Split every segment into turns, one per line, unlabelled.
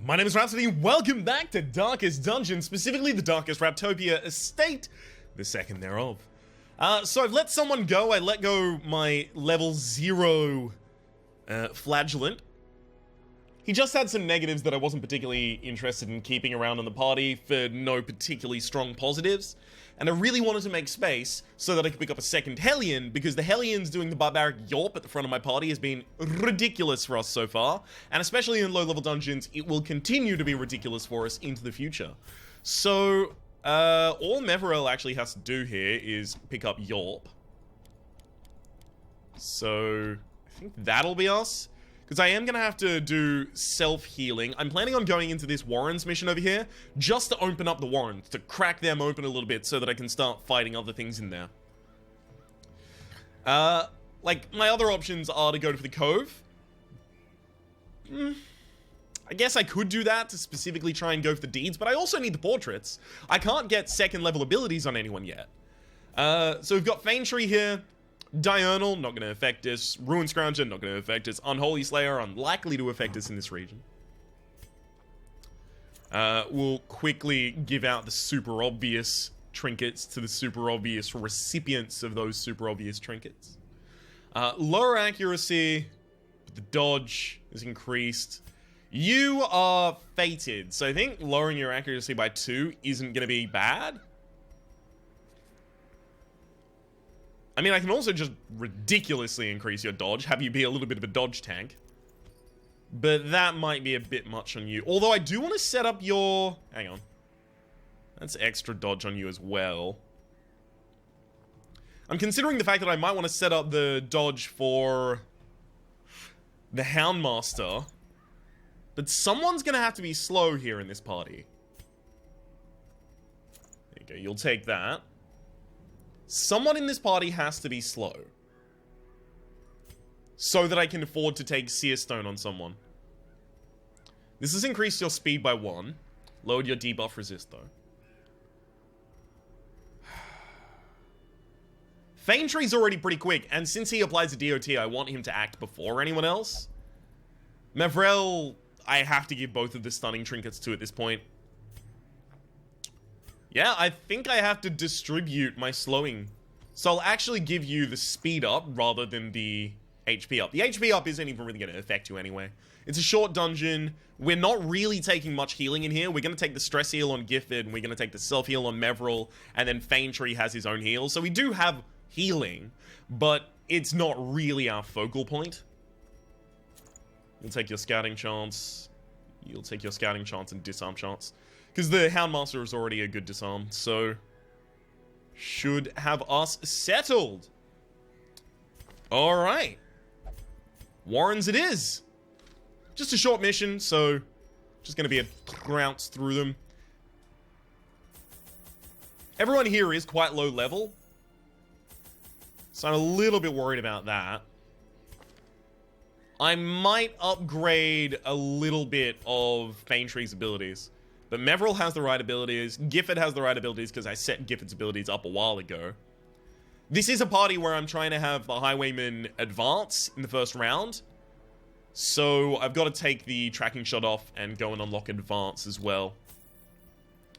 My name is Rhapsody, welcome back to Darkest Dungeon, specifically the Darkest Raptopia Estate, the second thereof. So I've let someone go. I let go my level 0 Flagellant. He just had some negatives that I wasn't particularly interested in keeping around in the party for no particularly strong positives. And I really wanted to make space so that I could pick up a second Hellion, because the Hellions doing the barbaric Yorp at the front of my party has been ridiculous for us so far. And especially in low-level dungeons, it will continue to be ridiculous for us into the future. So, all Meverell actually has to do here is pick up Yorp. So, I think that'll be us. Because I am going to have to do self-healing. I'm planning on going into this Warren's mission over here, just to open up the Warrens, to crack them open a little bit so that I can start fighting other things in there. Like, my other options are to go to the Cove. I guess I could do that to specifically try and go for the deeds, but I also need the portraits. I can't get second level abilities on anyone yet. So we've got Fane Tree here. Diurnal, not going to affect us. Ruin Scrounger, not going to affect us. Unholy Slayer, unlikely to affect us in this region. We'll quickly give out the super obvious trinkets to the super obvious recipients of those super obvious trinkets. Lower accuracy, but the dodge is increased. You are fated, so I think lowering your accuracy by 2 isn't going to be bad. I mean, I can also just ridiculously increase your dodge, have you be a little bit of a dodge tank. But that might be a bit much on you. Although I do want to set up your... Hang on. That's extra dodge on you as well. I'm considering the fact that I might want to set up the dodge for the Houndmaster. But someone's going to have to be slow here in this party. There you go, you'll take that. Someone in this party has to be slow. So that I can afford to take Seer Stone on someone. This has increased your speed by 1. Lowered your debuff resist though. Fane Tree's already pretty quick, and since he applies a DOT, I want him to act before anyone else. Meverell, I have to give both of the stunning trinkets to at this point. Yeah, I think I have to distribute my slowing. So I'll actually give you the speed up rather than the HP up. The HP up isn't even really going to affect you anyway. It's a short dungeon. We're not really taking much healing in here. We're going to take the stress heal on Gifford, and we're going to take the self heal on Meverell, and then Fane Tree has his own heal. So we do have healing, but it's not really our focal point. You'll take your scouting chance. You'll take your scouting chance and disarm chance. Because the Houndmaster is already a good disarm, so should have us settled. Alright. Warrens it is. Just a short mission, so just going to be a trounce through them. Everyone here is quite low level, so I'm a little bit worried about that. I might upgrade a little bit of Fane Tree's abilities. But Meverell has the right abilities. Gifford has the right abilities because I set Gifford's abilities up a while ago. This is a party where I'm trying to have the Highwayman advance in the first round. So I've got to take the tracking shot off and go and unlock advance as well.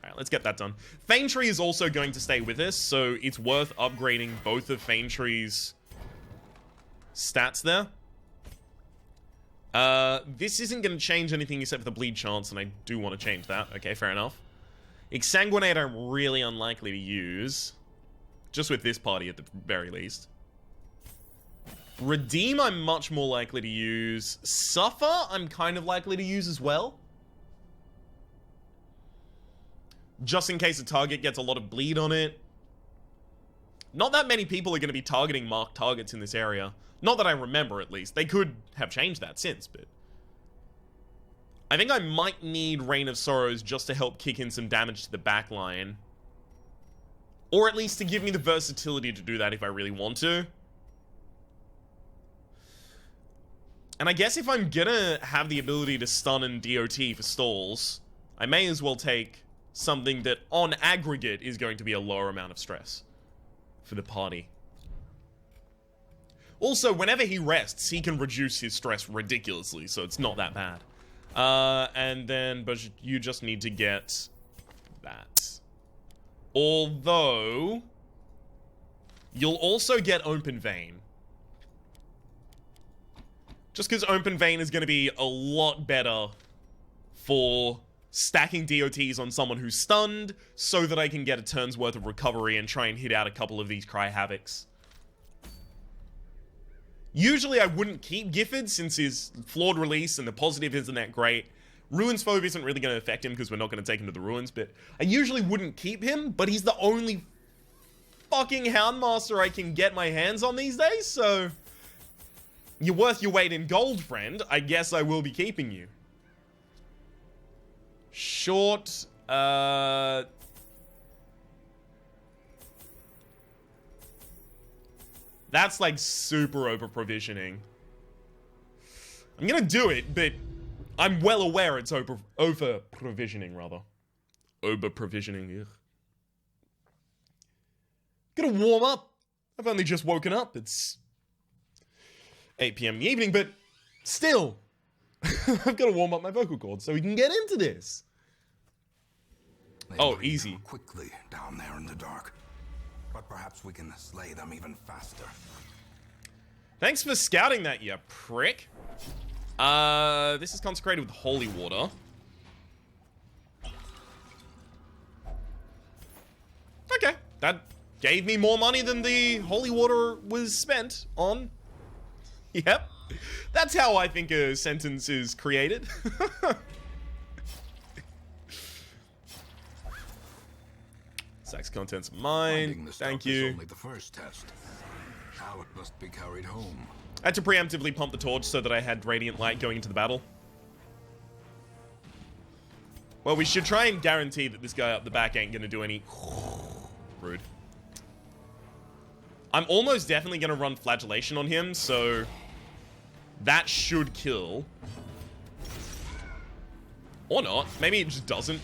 Alright, let's get that done. Fane Tree is also going to stay with us, so it's worth upgrading both of Fane Tree's stats there. This isn't going to change anything except for the bleed chance, and I do want to change that. Okay, fair enough. Exsanguinate I'm really unlikely to use. Just with this party at the very least. Redeem I'm much more likely to use. Suffer I'm kind of likely to use as well. Just in case a target gets a lot of bleed on it. Not that many people are going to be targeting marked targets in this area. Not that I remember, at least. They could have changed that since, but... I think I might need Reign of Sorrows just to help kick in some damage to the backline. Or at least to give me the versatility to do that if I really want to. And I guess if I'm gonna have the ability to stun and DOT for stalls, I may as well take something that, on aggregate, is going to be a lower amount of stress for the party. Also, whenever he rests, he can reduce his stress ridiculously, so it's not that bad. And then, but you just need to get that. Although, you'll also get Open Vein. Just because Open Vein is going to be a lot better for stacking DOTs on someone who's stunned, so that I can get a turn's worth of recovery and try and hit out a couple of these Cry Havocs. Usually I wouldn't keep Gifford since his flawed release and the positive isn't that great. Ruins Phobe isn't really going to affect him because we're not going to take him to the Ruins, but I usually wouldn't keep him, but he's the only fucking Houndmaster I can get my hands on these days, so you're worth your weight in gold, friend. I guess I will be keeping you. Short, that's like super over provisioning. I'm gonna do it, but I'm well aware it's over provisioning, rather. Over provisioning, ugh. Gotta warm up. I've only just woken up. It's 8 PM in the evening, but still, I've got to warm up my vocal cords so we can get into this. Oh, easy.
Quickly down there in the dark, but perhaps we can slay them even faster.
Thanks for scouting that, you prick. This is consecrated with holy water. Okay, that gave me more money than the holy water was spent on. Yep. That's how I think a sentence is created. Sex contents of mine. Thank you.
Only the first test. Now it must be carried home.
I had to preemptively pump the torch so that I had radiant light going into the battle. Well, we should try and guarantee that this guy up the back ain't gonna do any... Rude. I'm almost definitely gonna run flagellation on him, so that should kill. Or not. Maybe it just doesn't.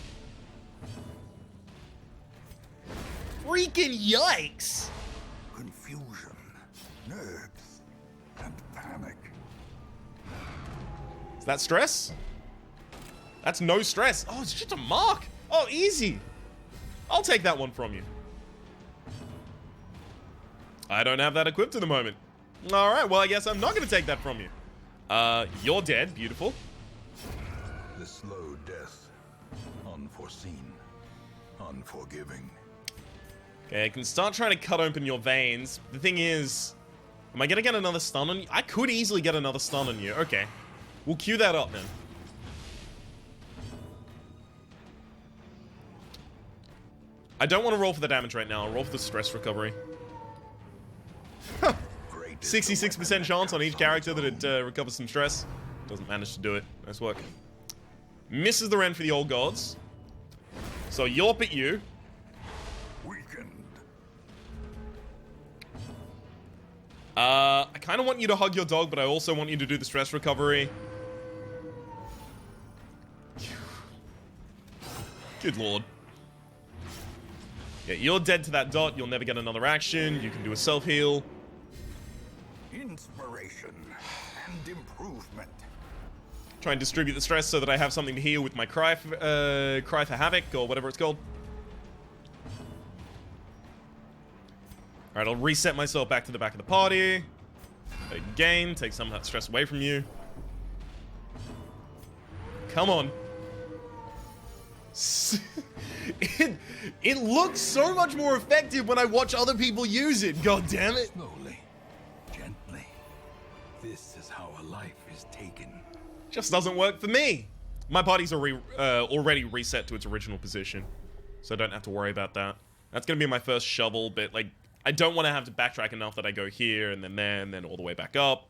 Freaking yikes!
Confusion, nerves, and panic.
Is that stress? That's no stress. Oh, it's just a mark. Oh, easy. I'll take that one from you. I don't have that equipped at the moment. Alright, well, I guess I'm not going to take that from you. You're dead. Beautiful.
The slow death. Unforeseen. Unforgiving.
Okay, I can start trying to cut open your veins. The thing is, am I going to get another stun on you? I could easily get another stun on you. Okay. We'll queue that up then. I don't want to roll for the damage right now. I'll roll for the stress recovery. 66% chance on each character that it recovers some stress. Doesn't manage to do it. Nice work. Misses the rend for the old gods. So Yorp at you.
Weakened.
I kind of want you to hug your dog, but I also want you to do the stress recovery. Good lord. Yeah, you're dead to that dot. You'll never get another action. You can do a self-heal.
Inspiration and improvement.
Try and distribute the stress so that I have something to heal with my Cry for Havoc, or whatever it's called. Alright, I'll reset myself back to the back of the party. Again, take some of that stress away from you. Come on. It looks so much more effective when I watch other people use it. God damn it.
Slowly, gently. This is how a life is taken.
Just doesn't work for me. My body's already reset to its original position, so I don't have to worry about that. That's gonna be my first shovel, but like, I don't want to have to backtrack enough that I go here and then there and then all the way back up.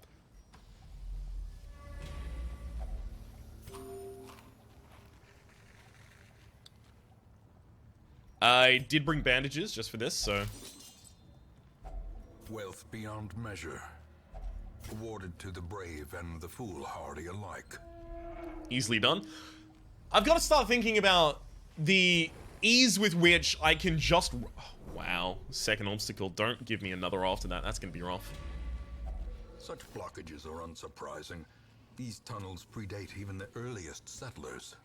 I did bring bandages just for this, so...
Wealth beyond measure. Awarded to the brave and the foolhardy alike.
Easily done. I've got to start thinking about the ease with which I can just... Wow. Second obstacle. Don't give me another after that. That's going to be rough.
Such blockages are unsurprising. These tunnels predate even the earliest settlers.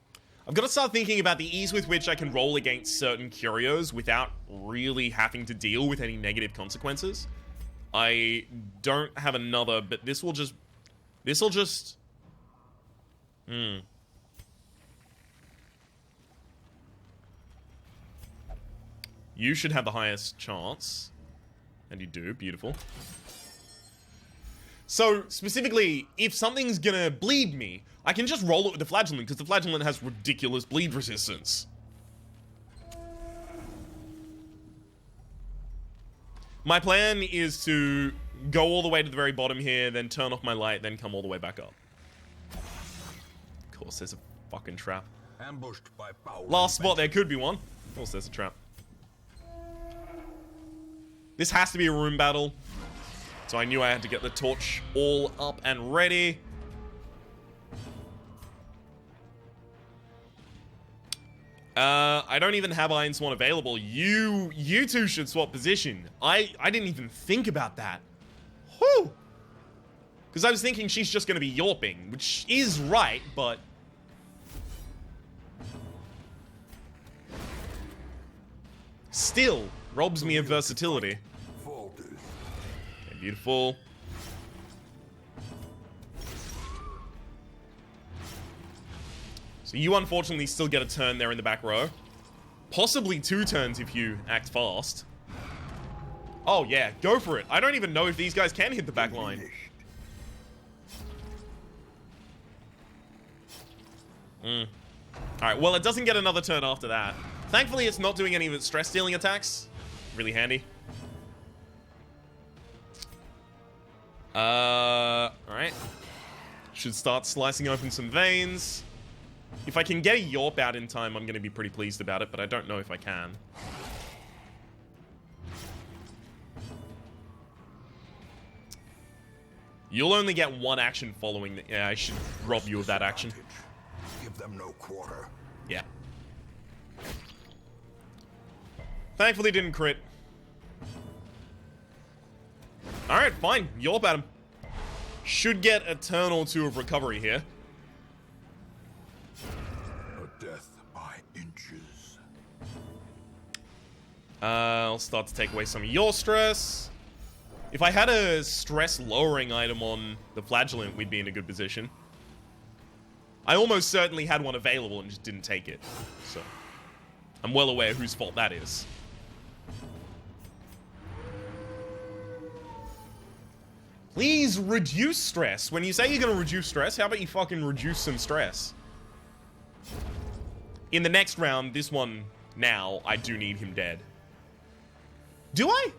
I've got to start thinking about the ease with which I can roll against certain curios without really having to deal with any negative consequences. I don't have another, but this will just... You should have the highest chance. And you do. Beautiful. So, specifically, if something's gonna bleed me, I can just roll it with the flagellant, because the flagellant has ridiculous bleed resistance. My plan is to go all the way to the very bottom here, then turn off my light, then come all the way back up. Of course, there's a fucking trap.
Ambushed by foul.
Last spot, there could be one. Of course, there's a trap. This has to be a room battle. So I knew I had to get the torch all up and ready. I don't even have Iron Swan available. You two should swap position. I didn't even think about that. Whew! Because I was thinking she's just going to be Yorping, which is right, but... still, robs me of versatility. Okay, beautiful. So you unfortunately still get a turn there in the back row. Possibly 2 turns if you act fast. Oh yeah, go for it. I don't even know if these guys can hit the back line. Alright, well it doesn't get another turn after that. Thankfully it's not doing any of its stress stealing attacks. Really handy. Alright. Should start slicing open some veins. If I can get a Yorp out in time, I'm going to be pretty pleased about it, but I don't know if I can. You'll only get 1 action following the... Yeah, I should rob you of that action.
Give them no quarter.
Yeah. Thankfully didn't crit. Alright, fine. Yorp at him. Should get a turn or 2 of recovery here.
A death by inches.
I'll start to take away some of your stress. If I had a stress lowering item on the flagellant, we'd be in a good position. I almost certainly had one available and just didn't take it. So, I'm well aware whose fault that is. Please reduce stress. When you say you're going to reduce stress, how about you fucking reduce some stress? In the next round, this one now, I do need him dead. Do I?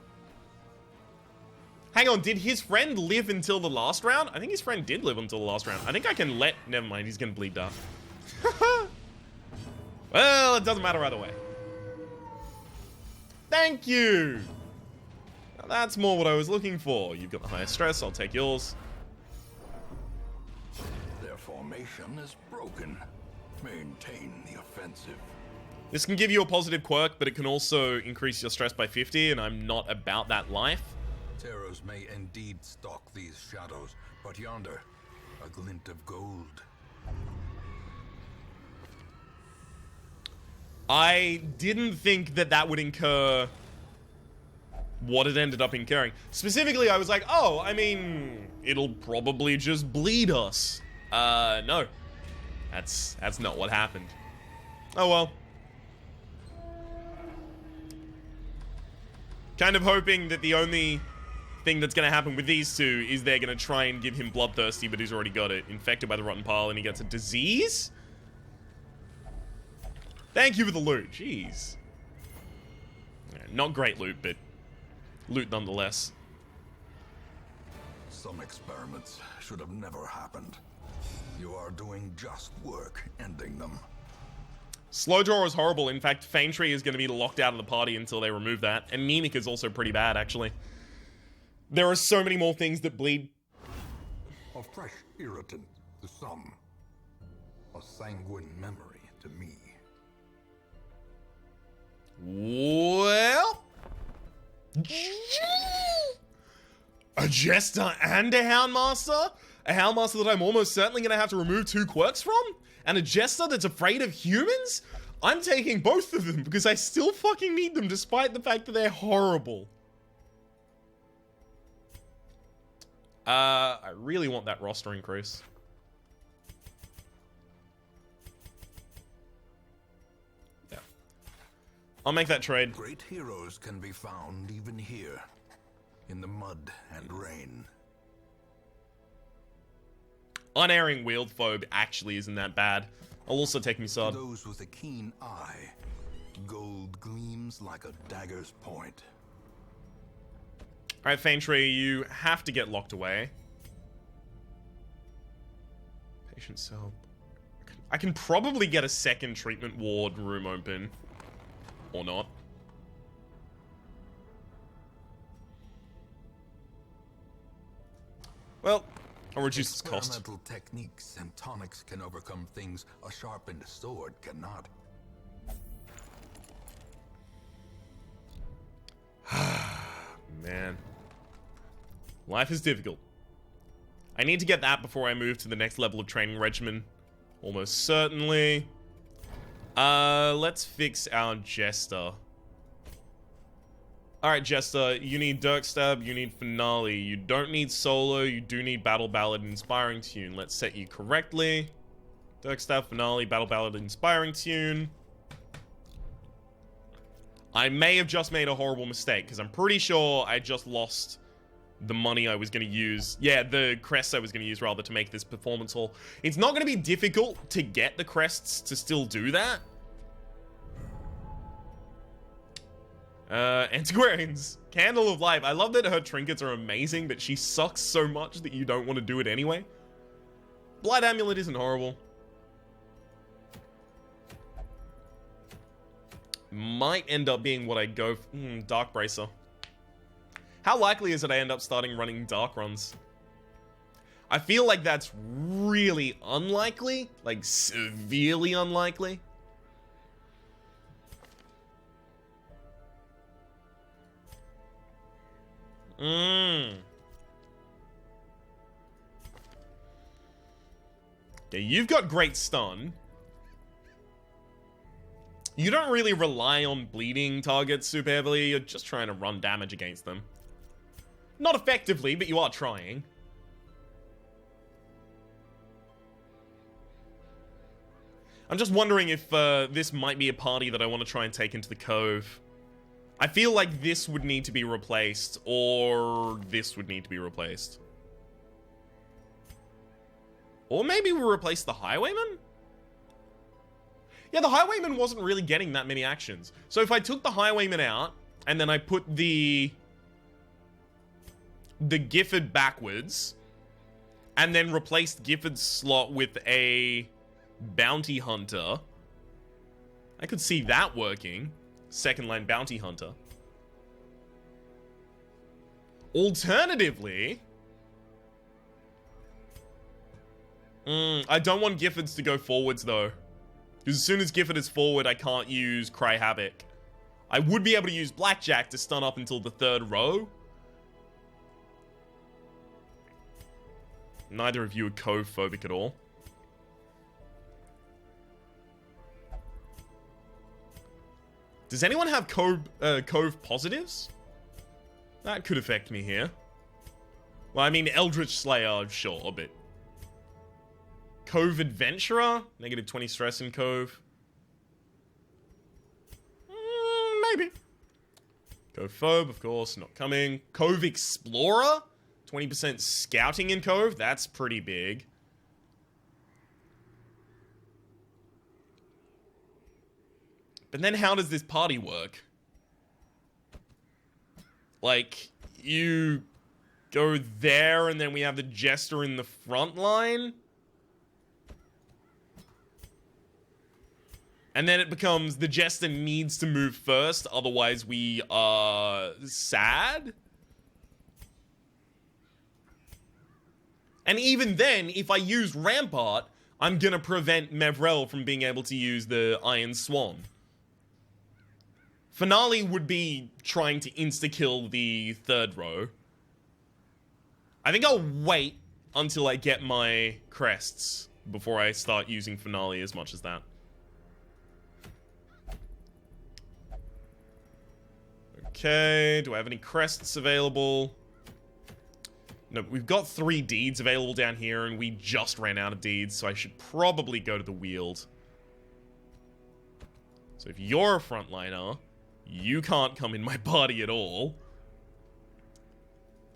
Hang on, did his friend live until the last round? I think his friend did live until the last round. I think I can let... Never mind, he's going to bleed up. Well, it doesn't matter either way. Thank you! Now that's more what I was looking for. You've got the highest stress, I'll take yours.
Their formation is broken. Maintain the offensive.
This can give you a positive quirk, but it can also increase your stress by 50, and I'm not about that life.
Terrors may indeed stalk these shadows, but yonder, a glint of gold.
I didn't think that that would incur what it ended up incurring. Specifically, I was like, oh, I mean, it'll probably just bleed us. No. That's not what happened. Oh well. Kind of hoping that the only thing that's going to happen with these two is they're going to try and give him bloodthirsty, but he's already got it. Infected by the rotten pile, and he gets a disease? Thank you for the loot. Jeez. Yeah, not great loot, but loot nonetheless.
Some experiments should have never happened. You are doing just work ending them.
Slow draw is horrible. In fact, Faintree is going to be locked out of the party until they remove that. And Mimic is also pretty bad, actually. There are so many more things that bleed.
A fresh irritant to some. A sanguine memory to me.
Well... a Jester and a Houndmaster? a Houndmaster that I'm almost certainly going to have to remove 2 quirks from, and a Jester that's afraid of humans, I'm taking both of them because I still fucking need them despite the fact that they're horrible. I really want that roster increase. Yeah. I'll make that trade.
Great heroes can be found even here, in the mud and rain.
Unerring Wield Phobe actually isn't that bad. I'll also take Musad.
Those with a keen eye, gold gleams like a dagger's point.
Alright, Faintree, you have to get locked away. Patient cell. I can probably get a second treatment ward room open. Or not. Well, I'll reduce its cost.
Experimental techniques and tonics can overcome things a sharpened sword cannot.
Man. Life is difficult. I need to get that before I move to the next level of training regimen. Almost certainly. Let's fix our Jester. Alright, Jester, you need Dirk Stab, you need Finale. You don't need Solo, you do need Battle Ballad Inspiring Tune. Let's set you correctly. Dirk Stab, Finale, Battle Ballad Inspiring Tune. I may have just made a horrible mistake, because I'm pretty sure I just lost the money I was going to use. Yeah, the crests I was going to use, rather, to make this performance hall. It's not going to be difficult to get the crests to still do that. Antiquarians. Candle of Life. I love that her trinkets are amazing, but she sucks so much that you don't want to do it anyway. Blight Amulet isn't horrible. Might end up being what I go for. Dark Bracer. How likely is it I end up starting running Dark runs? I feel like that's really unlikely. Like, severely unlikely. Yeah, you've got great stun. You don't really rely on bleeding targets super heavily. You're just trying to run damage against them. Not effectively, but you are trying. I'm just wondering if this might be a party that I want to try and take into the Cove. I feel like this would need to be replaced, or this would need to be replaced. Or maybe we replace the Highwayman? Yeah, the Highwayman wasn't really getting that many actions. So if I took the Highwayman out, and then I put the Gifford backwards, and then replaced Gifford's slot with a Bounty Hunter, I could see that working. Second line Bounty Hunter. Alternatively, I don't want Giffords to go forwards though. Because as soon as Gifford is forward, I can't use Cry Havoc. I would be able to use Blackjack to stun up until the 3rd row. Neither of you are Cove phobic at all. Does anyone have Cove positives? That could affect me here. Well, I mean, Eldritch Slayer, sure, but... Cove Adventurer? Negative 20 stress in Cove. Maybe. Cove Phobe, of course, not coming. Cove Explorer? 20% scouting in Cove? That's pretty big. But then how does this party work? Like, you go there and then we have the Jester in the front line? And then it becomes the Jester needs to move first, otherwise we are sad? And even then, if I use Rampart, I'm gonna prevent Mevrel from being able to use the Iron Swan. Finale would be trying to insta-kill the 3rd row. I think I'll wait until I get my crests before I start using Finale as much as that. Okay, do I have any crests available? No, we've got 3 deeds available down here, and we just ran out of deeds, so I should probably go to the Weald. So if you're a frontliner, you can't come in my party at all.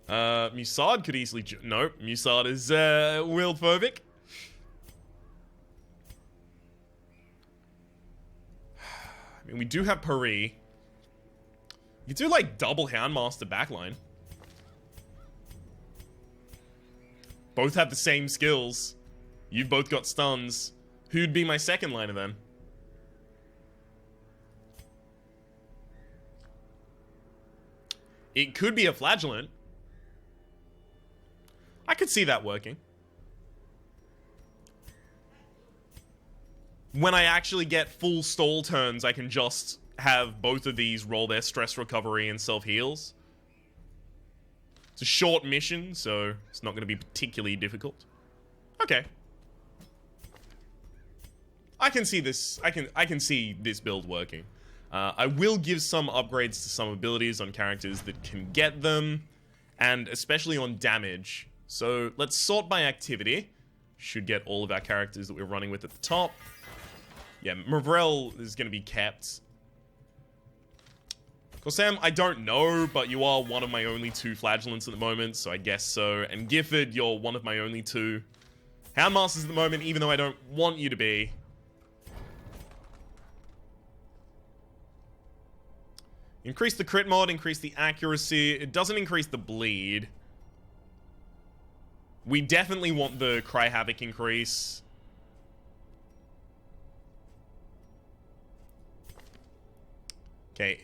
Musad could easily... No, Musad is, Weald phobic. I mean, we do have Pari. You do, like, double Houndmaster backline. Both have the same skills. You've both got stuns. Who'd be my second liner, then? It could be a Flagellant. I could see that working. When I actually get full stall turns, I can just have both of these roll their stress recovery and self-heals. It's a short mission, so it's not going to be particularly difficult. Okay. I can see this. I can see this build working. I will give some upgrades to some abilities on characters that can get them, and especially on damage. So let's sort by activity. Should get all of our characters that we're running with at the top. Yeah, Mavrel is going to be kept. Sam, I don't know, but you are one of my only 2 Flagellants at the moment, so I guess so. And Gifford, you're one of my only 2 Houndmasters at the moment, even though I don't want you to be. Increase the crit mod, increase the accuracy. It doesn't increase the bleed. We definitely want the Cry Havoc increase. Okay.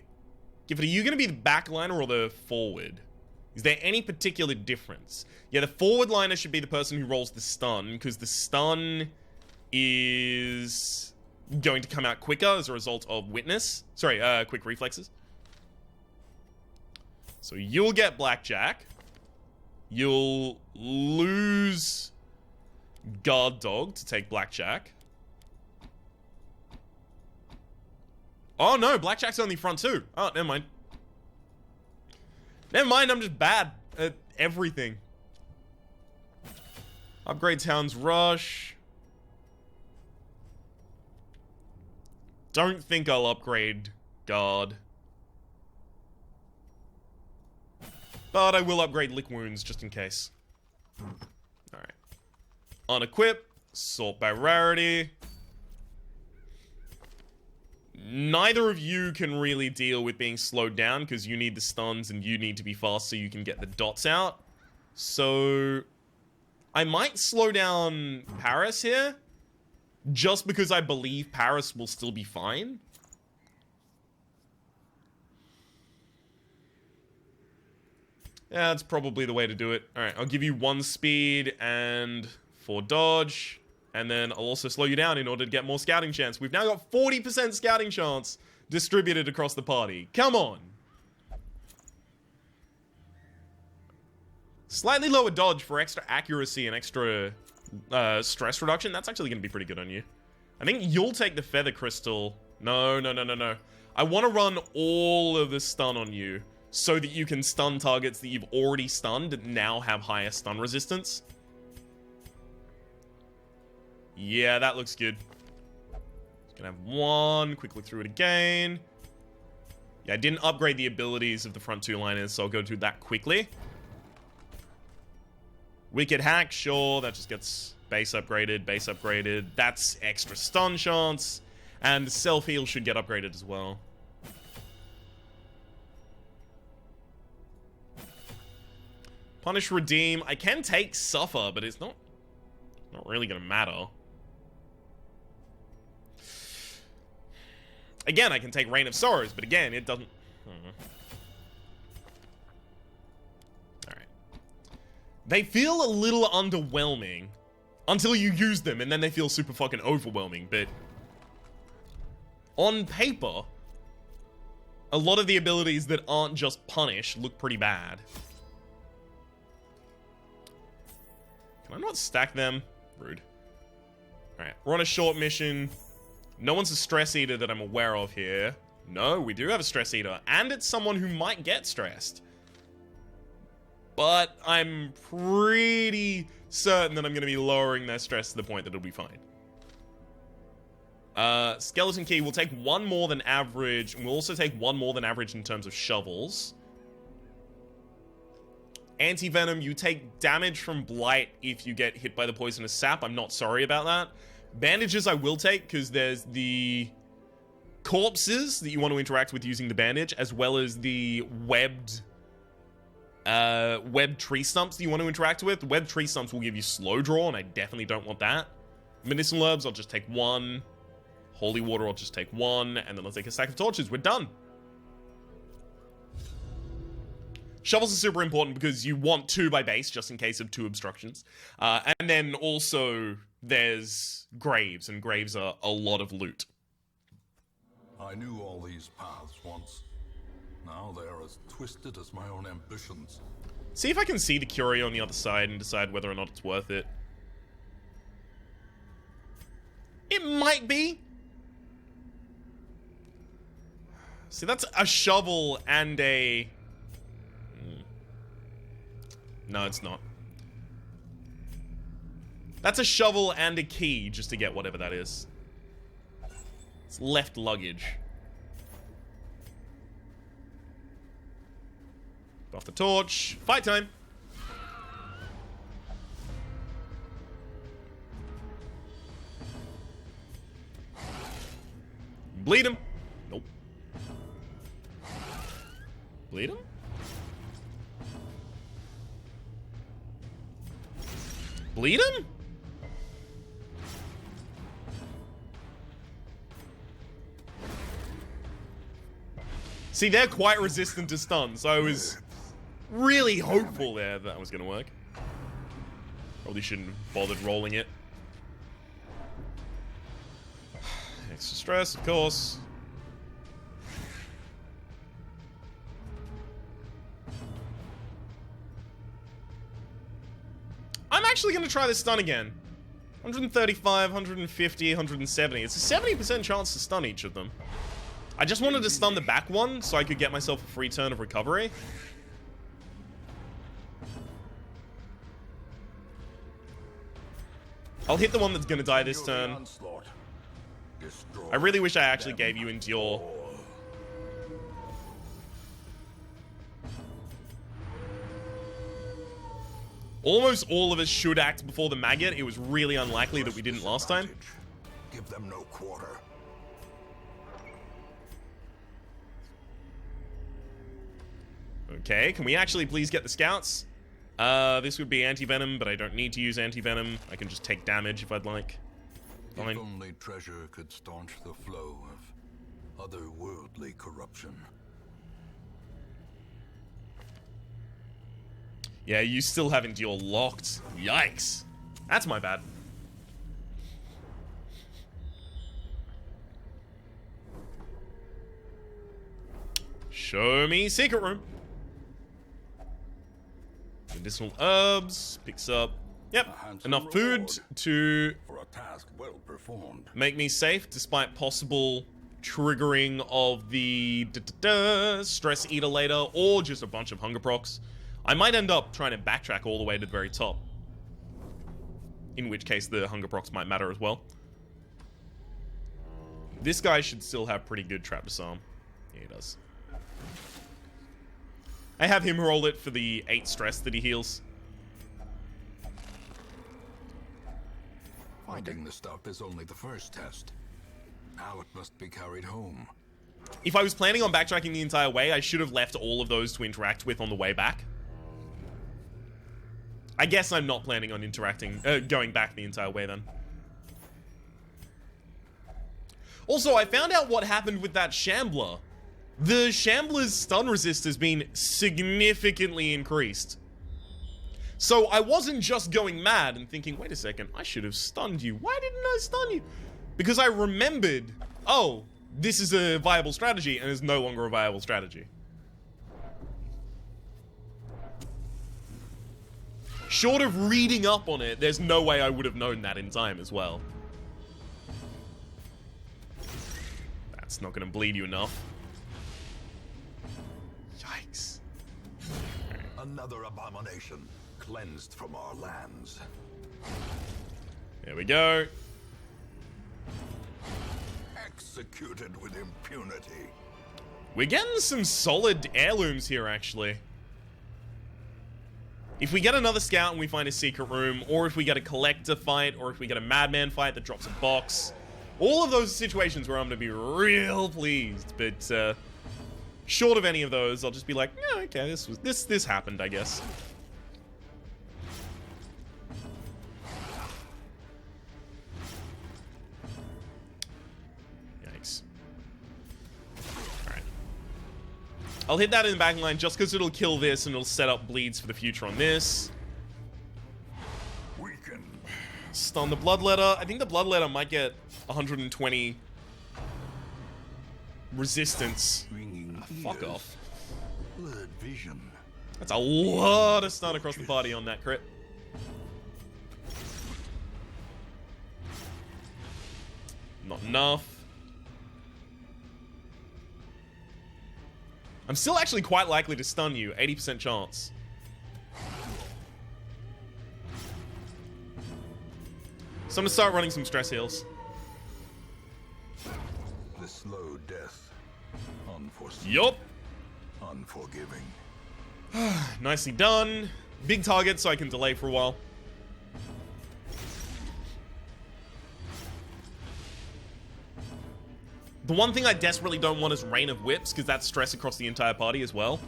Gifford, are you going to be the backliner or the forward? Is there any particular difference? Yeah, the forward liner should be the person who rolls the stun, because the stun is going to come out quicker as a result of witness. Sorry, quick reflexes. So you'll get Blackjack. You'll lose Guard Dog to take Blackjack. Oh no, Blackjack's only front 2. Oh, never mind. Never mind, I'm just bad at everything. Upgrade Hound's Rush. Don't think I'll upgrade Guard. But I will upgrade Lick Wounds just in case. Alright. Unequip. Sort by rarity. Neither of you can really deal with being slowed down because you need the stuns and you need to be fast so you can get the dots out. So I might slow down Paris here just because I believe Paris will still be fine. Yeah, that's probably the way to do it. Alright, I'll give you 1 speed and 4 dodge. And then I'll also slow you down in order to get more scouting chance. We've now got 40% scouting chance distributed across the party. Come on. Slightly lower dodge for extra accuracy and extra stress reduction. That's actually going to be pretty good on you. I think you'll take the Feather Crystal. No. I want to run all of the stun on you so that you can stun targets that you've already stunned and now have higher stun resistance. Yeah, that looks good. Just gonna have 1. Quick look through it again. Yeah, I didn't upgrade the abilities of the front 2 liners, so I'll go through that quickly. Wicked Hack, sure. That just gets base upgraded. That's extra stun chance. And the self-heal should get upgraded as well. Punish, Redeem. I can take Suffer, but it's not really gonna matter. Again, I can take Rain of Sorrows, but again, it doesn't... Alright. They feel a little underwhelming until you use them, and then they feel super fucking overwhelming, but... On paper, a lot of the abilities that aren't just punish look pretty bad. Can I not stack them? Rude. Alright, we're on a short mission. No one's a stress eater that I'm aware of here. No, we do have a stress eater. And it's someone who might get stressed. But I'm pretty certain that I'm going to be lowering their stress to the point that it'll be fine. Skeleton key will take one more than average. And we'll also take one more than average in terms of shovels. Anti-venom, you take damage from blight if you get hit by the poisonous sap. I'm not sorry about that. Bandages I will take, because there's the corpses that you want to interact with using the bandage, as well as the webbed tree stumps that you want to interact with. The webbed tree stumps will give you slow draw, and I definitely don't want that. Medicinal herbs, I'll just take one. Holy water, I'll just take one, and then I'll take a stack of torches. We're done. Shovels are super important because you want 2 by base, just in case of 2 obstructions. And then also, there's graves, and graves are a lot of loot.
I knew all these paths once. Now they are as twisted as my own ambitions.
See if I can see the curio on the other side and decide whether or not it's worth it. It might be. See, that's a shovel and a... No, it's not. That's a shovel and a key just to get whatever that is. It's left luggage. Off the torch. Fight time. Bleed him. Nope. Bleed him? Bleed him? See, they're quite resistant to stun, so I was really hopeful there that was going to work. Probably shouldn't have bothered rolling it. Extra stress, of course. I'm actually going to try this stun again. 135, 150, 170. It's a 70% chance to stun each of them. I just wanted to stun the back one so I could get myself a free turn of recovery. I'll hit the one that's going to die this turn. I really wish I actually gave you Endure. Almost all of us should act before the maggot. It was really unlikely that we didn't last time.
Give them no quarter.
Okay, can we actually please get the scouts? This would be anti-venom, but I don't need to use anti-venom. I can just take damage if I'd like. Fine.
If only treasure could staunch the flow of otherworldly corruption.
Yeah, you still have Endure locked. Yikes. That's my bad. Show me secret room. Medicinal herbs. Picks up. Yep. Enough food to
for a task well performed.
Make me safe despite possible triggering of the stress eater later, or just a bunch of hunger procs. I might end up trying to backtrack all the way to the very top. In which case the hunger procs might matter as well. This guy should still have pretty good trap disarm. Yeah, he does. I have him roll it for the 8 stress that he heals.
Finding the stuff is only the first test. Now it must be carried home.
If I was planning on backtracking the entire way, I should have left all of those to interact with on the way back. I guess I'm not planning on going back the entire way then. Also, I found out what happened with that Shambler. The Shambler's stun resist has been significantly increased. So I wasn't just going mad and thinking, wait a second, I should have stunned you. Why didn't I stun you? Because I remembered, oh, this is a viable strategy, and it's no longer a viable strategy. Short of reading up on it, there's no way I would have known that in time as well. That's not going to bleed you enough. Yikes.
Another abomination cleansed from our lands.
There we go.
Executed with impunity.
We're getting some solid heirlooms here, actually. If we get another scout and we find a secret room, or if we get a collector fight, or if we get a madman fight that drops a box, all of those situations where I'm going to be real pleased. But short of any of those, I'll just be like, yeah, okay, this happened, I guess. Yikes. Alright. I'll hit that in the back line just because it'll kill this and it'll set up bleeds for the future on this.
Weaken.
Stun the Bloodletter. I think the Bloodletter might get 120 resistance. Fuck off.
Blurred vision.
That's a lot of stun across the party on that crit. Not enough. I'm still actually quite likely to stun you. 80% chance. So I'm gonna start running some stress heals.
The slow death. Unforeseen.
Yup.
Unforgiving.
Nicely done. Big target so I can delay for a while. The one thing I desperately don't want is Rain of Whips, because that's stress across the entire party as well.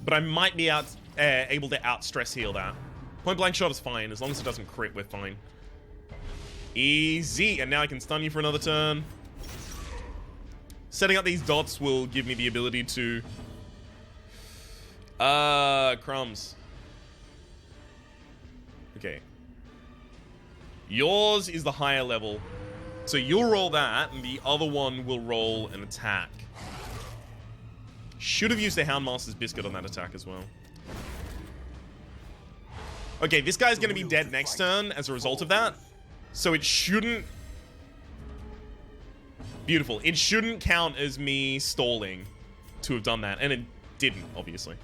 But I might be able to out-stress heal that. Point blank shot is fine. As long as it doesn't crit, we're fine. Easy. And now I can stun you for another turn. Setting up these dots will give me the ability to... crumbs. Okay. Yours is the higher level. So you'll roll that, and the other one will roll an attack. Should have used the Houndmaster's Biscuit on that attack as well. Okay, this guy's gonna be dead next turn as a result of that. So it shouldn't... Beautiful. It shouldn't count as me stalling to have done that. And it didn't, obviously.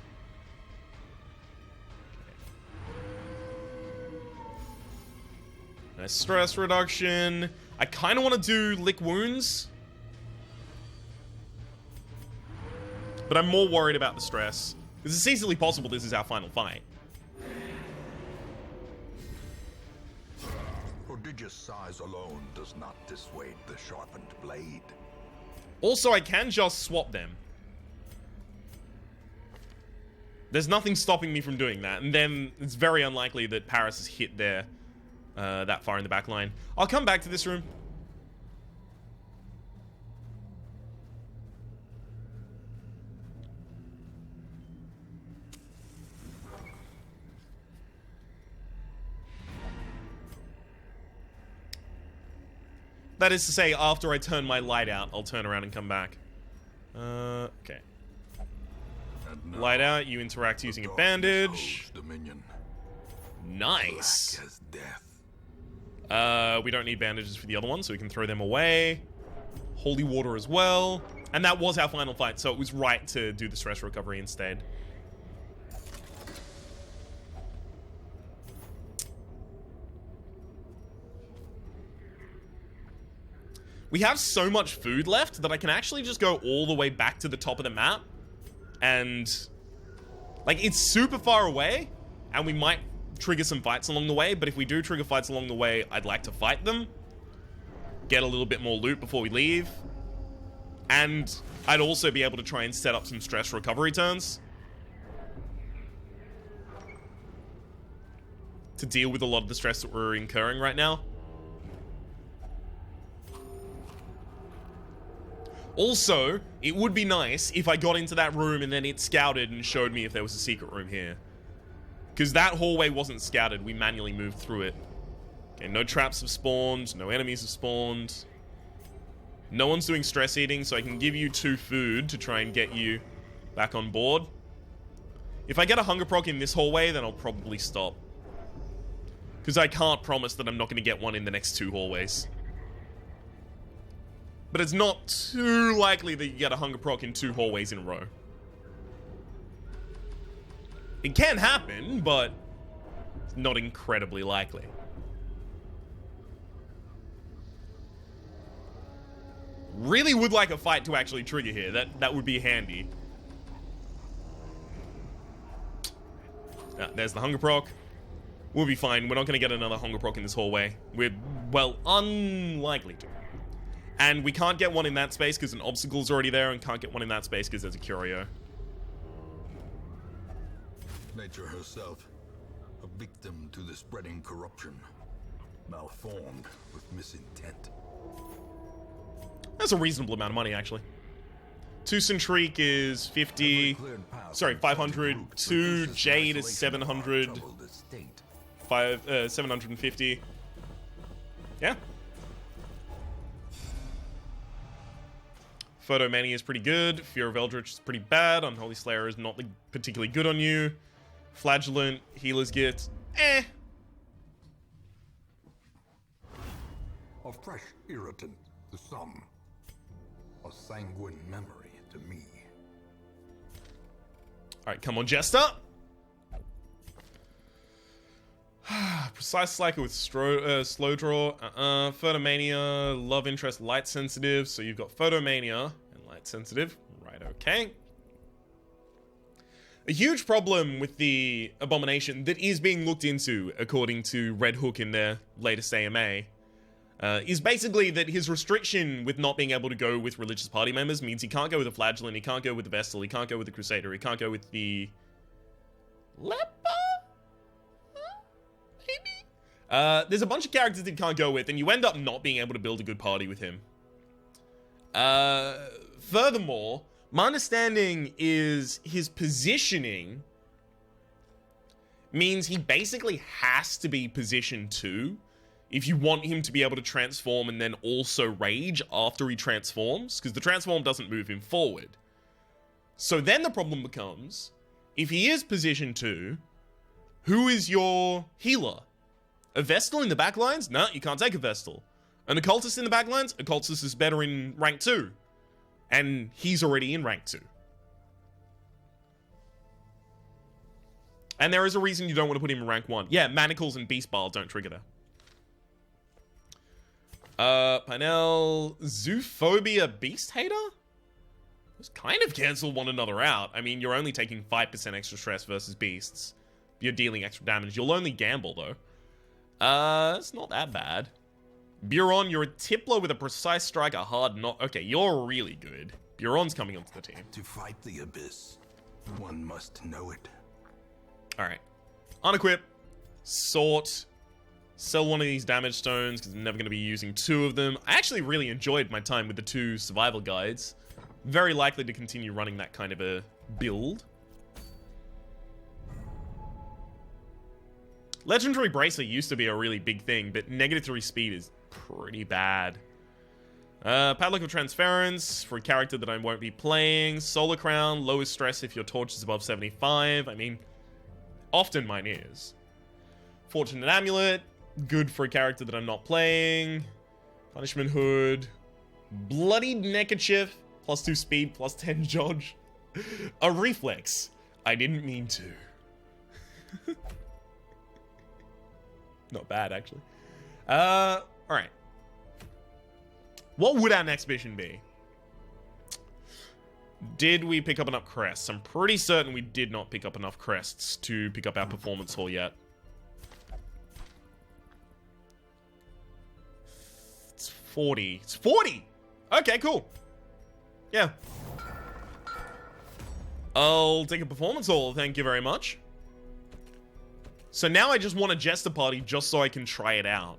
Nice stress reduction. I kind of want to do Lick Wounds. But I'm more worried about the stress. Because it's easily possible this is our final fight.
Prodigious size alone does not dissuade the sharpened blade.
Also, I can just swap them. There's nothing stopping me from doing that. And then it's very unlikely that Paris has hit there that far in the back line. I'll come back to this room. That is to say, after I turn my light out, I'll turn around and come back. Okay. Light out, you interact using a bandage. Nice.
Black as death.
We don't need bandages for the other one, so we can throw them away. Holy water as well. And that was our final fight, so it was right to do the stress recovery instead. We have so much food left that I can actually just go all the way back to the top of the map. And, like, it's super far away, and we might trigger some fights along the way, but if we do trigger fights along the way, I'd like to fight them. Get a little bit more loot before we leave. And I'd also be able to try and set up some stress recovery turns to deal with a lot of the stress that we're incurring right now. Also, it would be nice if I got into that room and then it scouted and showed me if there was a secret room here. Because that hallway wasn't scouted, we manually moved through it. Okay, no traps have spawned, no enemies have spawned. No one's doing stress eating, so I can give you 2 food to try and get you back on board. If I get a hunger proc in this hallway, then I'll probably stop. Because I can't promise that I'm not going to get one in the next 2 hallways. But it's not too likely that you get a hunger proc in 2 hallways in a row. It can happen, but it's not incredibly likely. Really would like a fight to actually trigger here. That would be handy. There's the hunger proc. We'll be fine. We're not going to get another hunger proc in this hallway. We're, well, unlikely to. And we can't get one in that space because an obstacle's already there, and can't get one in that space because there's a curio.
Nature herself, a victim to the spreading corruption, malformed with misintent.
That's a reasonable amount of money, actually. 2 Centrique is 50. Sorry, 500. 2 Jade is 700. 750. Yeah. Photomania is pretty good. Fear of Eldritch is pretty bad. Unholy Slayer is not particularly good on you. Flagellant, Healer's Gift, eh.
A fresh irritant to some. A sanguine memory to me.
Alright, come on, Jester. Precise Slacker with slow draw. Photomania, Love Interest, Light Sensitive. So you've got Photomania and Light Sensitive. Right, okay. A huge problem with the Abomination that is being looked into, according to Red Hook in their latest AMA, is basically that his restriction with not being able to go with religious party members means he can't go with the Flagellant, he can't go with the Vestal, he can't go with the Crusader, he can't go with the Leper? Maybe? There's a bunch of characters that he can't go with, and you end up not being able to build a good party with him. Furthermore, my understanding is his positioning means he basically has to be position 2 if you want him to be able to transform and then also rage after he transforms, because the transform doesn't move him forward. So then the problem becomes, if he is position 2, who is your healer? A Vestal in the backlines? No, you can't take a Vestal. An Occultist in the backlines? Occultist is better in rank 2. And he's already in rank 2. And there is a reason you don't want to put him in rank 1. Yeah, Manacles and Beast Bile don't trigger there. Pinel, Zoophobia, Beast Hater? Those kind of cancel one another out. I mean, you're only taking 5% extra stress versus beasts. You're dealing extra damage. You'll only gamble, though. It's not that bad. Buron, you're a Tippler with a precise strike, a hard knot. Okay, you're really good. Buron's coming onto the team.
To fight the abyss, one must know it.
Alright. Unequip. Sort. Sell one of these damage stones, because I'm never going to be using 2 of them. I actually really enjoyed my time with the 2 survival guides. Very likely to continue running that kind of a build. Legendary Bracer used to be a really big thing, but -3 speed is pretty bad. Padlock of Transference for a character that I won't be playing. Solar Crown, lowest stress if your torch is above 75. I mean, often mine is. Fortunate Amulet, good for a character that I'm not playing. Punishment Hood. Bloodied Neckerchief, +2 speed, +10 dodge. A Reflex. I didn't mean to. Not bad, actually. Alright. What would our next mission be? Did we pick up enough crests? I'm pretty certain we did not pick up enough crests to pick up our performance hall yet. It's 40. It's 40! Okay, cool. Yeah. I'll take a performance hall, thank you very much. So now I just want a Jester party just so I can try it out.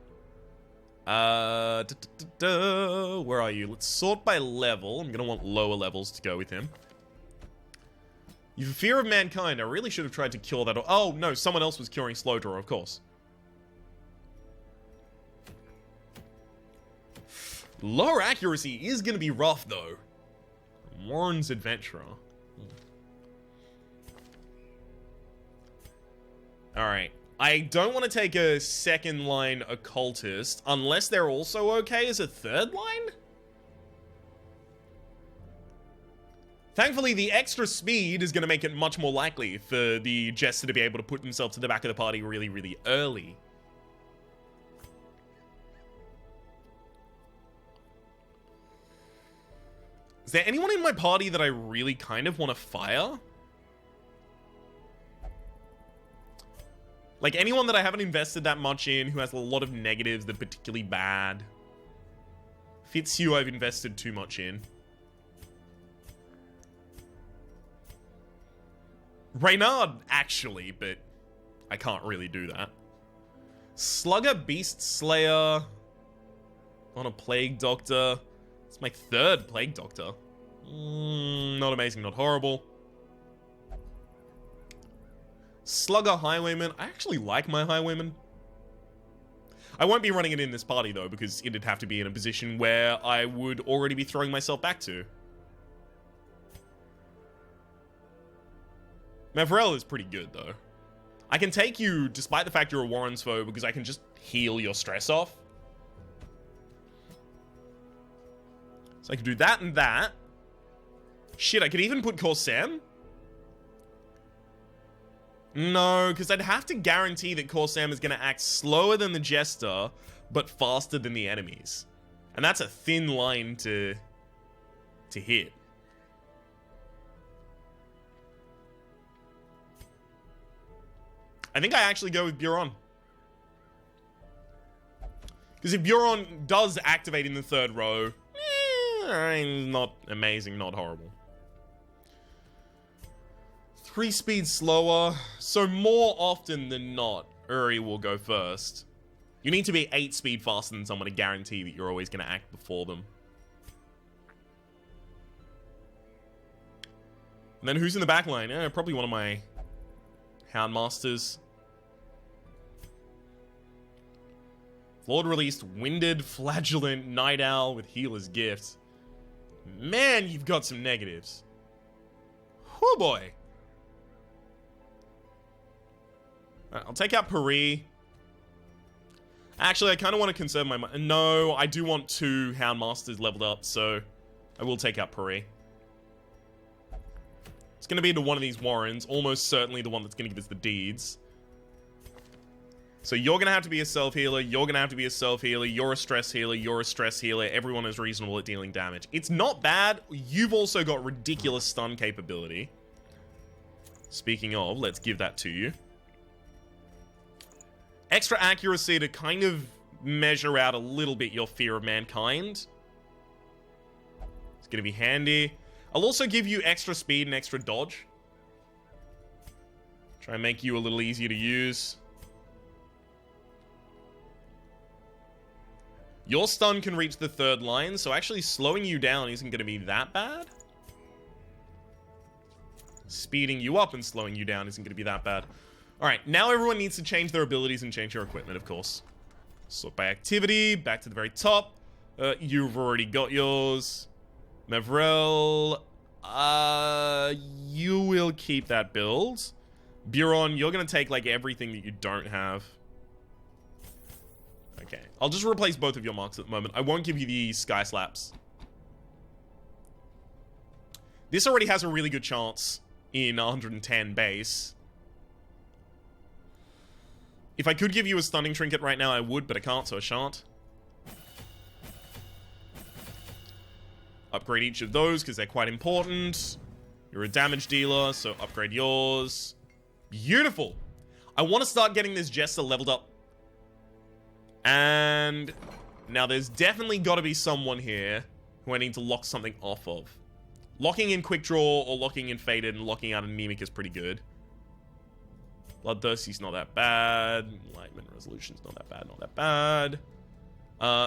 Where are you? Let's sort by level. I'm gonna want lower levels to go with him. You've a fear of mankind. I really should have tried to cure that. Oh, no, someone else was curing slow draw, of course. Lower accuracy is going to be rough, though. Warren's Adventurer. Alright. I don't want to take a second line Occultist, unless they're also okay as a third line? Thankfully, the extra speed is going to make it much more likely for the Jester to be able to put himself to the back of the party really, really early. Is there anyone in my party that I really kind of want to fire? Like, anyone that I haven't invested that much in, who has a lot of negatives that are particularly bad. Fitzhugh I've invested too much in. Reynard, actually, but I can't really do that. Slugger, Beast Slayer. On a Plague Doctor. It's my third Plague Doctor. Not amazing, not horrible. Slugger Highwayman. I actually like my Highwayman. I won't be running it in this party, though, because it'd have to be in a position where I would already be throwing myself back to. Mavrel is pretty good, though. I can take you, despite the fact you're a Warren's foe, because I can just heal your stress off. So I can do that and that. Shit, I could even put Corsam. No, because I'd have to guarantee that Corsam is going to act slower than the Jester, but faster than the enemies. And that's a thin line to hit. I think I actually go with Buron. Because if Buron does activate in the third row, not amazing, not horrible. 3 speeds slower, so more often than not, Uri will go first. You need to be 8 speed faster than someone to guarantee that you're always going to act before them. And then who's in the back line? Probably one of my Houndmasters. Lord released Winded, Flagellant, Night Owl with Healer's Gift. Man, you've got some negatives. Oh boy. I'll take out Paris. Actually, I kind of want to conserve my... No, I do want 2 Houndmasters leveled up, so I will take out Paris. It's going to be into one of these Warrens, almost certainly the one that's going to give us the deeds. So you're going to have to be a self-healer, you're going to have to be a self-healer, you're a stress healer, you're a stress healer, everyone is reasonable at dealing damage. It's not bad, you've also got ridiculous stun capability. Speaking of, let's give that to you. Extra accuracy to kind of measure out a little bit your fear of mankind. It's going to be handy. I'll also give you extra speed and extra dodge. Try and make you a little easier to use. Your stun can reach the 3rd line, so actually slowing you down isn't going to be that bad. Speeding you up and slowing you down isn't going to be that bad. Alright, now everyone needs to change their abilities and change their equipment, of course. Sort by activity, back to the very top. You've already got yours. Mavrel, you will keep that build. Buron, you're going to take, like, everything that you don't have. Okay, I'll just replace both of your marks at the moment. I won't give you the Sky Slaps. This already has a really good chance in 110 base. If I could give you a stunning trinket right now, I would, but I can't, so I shan't. Upgrade each of those, because they're quite important. You're a damage dealer, so upgrade yours. Beautiful! I want to start getting this Jester leveled up. And now there's definitely got to be someone here who I need to lock something off of. Locking in Quick Draw or locking in Faded and locking out Anemic is pretty good. Bloodthirsty's not that bad. Enlightenment Resolution's not that bad, not that bad.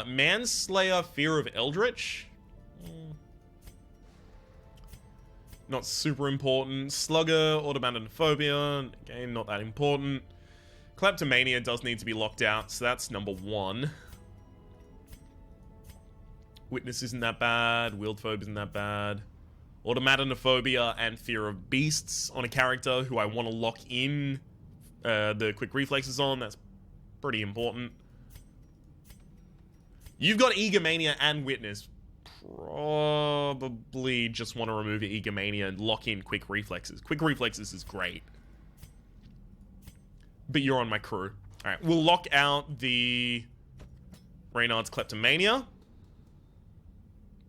Manslayer, Fear of Eldritch. Not super important. Slugger, Autobandanophobia. Again, not that important. Kleptomania does need to be locked out, so that's number 1. Witness isn't that bad. Wieldphobe isn't that bad. Automatanophobia and fear of beasts on a character who I want to lock in the quick reflexes on. That's pretty important. You've got Egomania and Witness. Probably just want to remove Egomania and lock in quick reflexes. Quick reflexes is great. But you're on my crew. Alright, we'll lock out the Reynard's Kleptomania.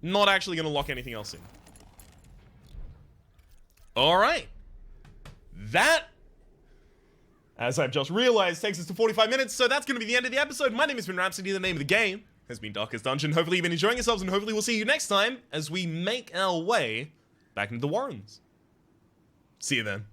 Not actually going to lock anything else in. Alright. That, as I've just realized, takes us to 45 minutes, so that's going to be the end of the episode. My name has been Rhapsody, the name of the game has been Darkest Dungeon. Hopefully you've been enjoying yourselves, and hopefully we'll see you next time as we make our way back into the Warrens. See you then.